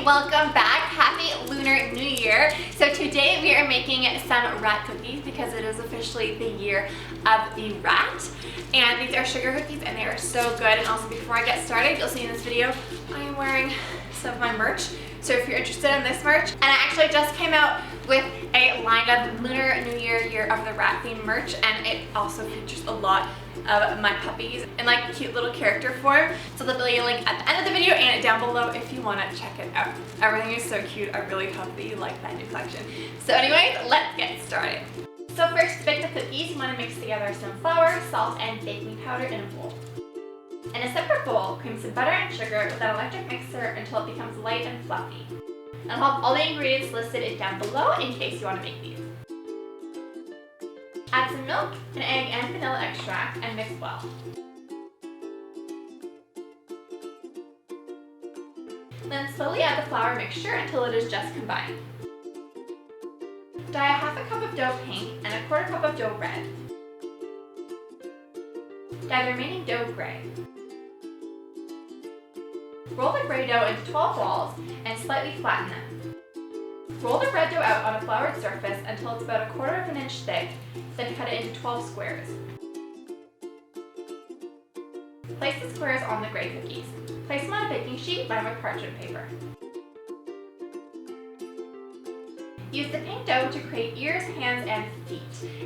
welcome back. Happy Lunar New Year. So today we are making some rat cookies because it is officially the year of the rat. And these are sugar cookies and they are so good. And also before I get started, you'll see in this video, I am wearing some of my merch. So if you're interested in this merch, and I actually just came out with a line of Lunar New Year, Year of the Rat themed merch, and it also features a lot of my puppies in like cute little character form. So there'll be a link at the end of the video and down below if you want to check it out. Everything is so cute. I really hope that you like that new collection. So anyways, let's get started. So first, to bake the cookies, you want to mix together some flour, salt, and baking powder in a bowl. In a separate bowl, cream some butter and sugar with an electric mixer until it becomes light and fluffy. I'll have all the ingredients listed down below in case you want to make these. Add some milk, an egg, and vanilla extract and mix well. Then slowly add the flour mixture until it is just combined. Dye a half a cup of dough pink and a quarter cup of dough red. Dye the remaining dough gray. Roll the gray dough into 12 balls and slightly flatten them. Roll the red dough out on a floured surface until it's about 1/4 inch thick, then cut it into 12 squares. Place the squares on the gray cookies. Place them on a baking sheet lined with parchment paper. Use the pink dough to create ears, hands, and feet.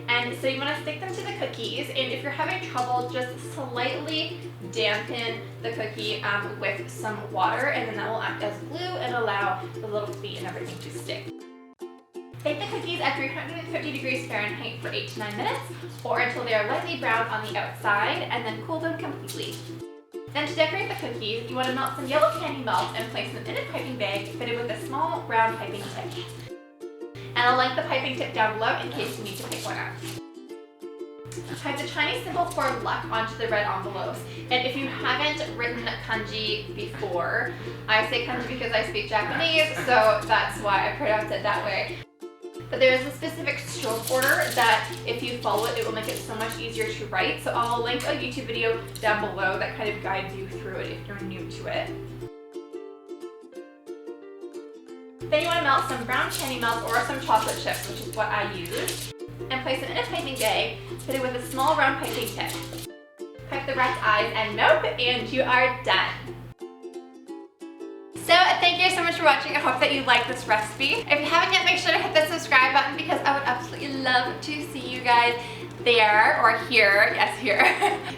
And so you want to stick them to the cookies, and if you're having trouble, just slightly dampen the cookie with some water, and then that will act as glue and allow the little feet and everything to stick. Bake the cookies at 350 degrees Fahrenheit for 8 to 9 minutes, or until they are lightly brown on the outside, and then cool them completely. Then to decorate the cookies, you want to melt some yellow candy melt and place them in a piping bag fitted with a small round piping tip. And I'll link the piping tip down below in case you need to pick one up. Type the Chinese symbol for luck onto the red envelopes. And if you haven't written kanji before, I say kanji because I speak Japanese, so that's why I pronounce it that way. But there is a specific stroke order that if you follow it, it will make it so much easier to write. So I'll link a YouTube video down below that kind of guides you through it if you're new to it. Then you want to melt some brown candy melt or some chocolate chips, which is what I use, and place them in a piping bag fitted with a small round piping tip. Pipe the rat's eyes and mouth, and you are done. So thank you so much for watching. I hope that you like this recipe. If you haven't yet, make sure to hit the subscribe button because I would absolutely love to see you guys there or here. Yes, here.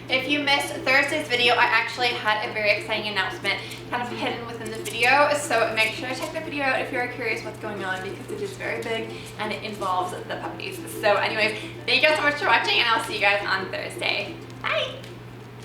If you missed Thursday's video, I actually had a very exciting announcement kind of hidden within the video, so make sure to check the video out if you are curious what's going on because it is very big and it involves the puppies. So anyways, thank you guys so much for watching and I'll see you guys on Thursday. Bye!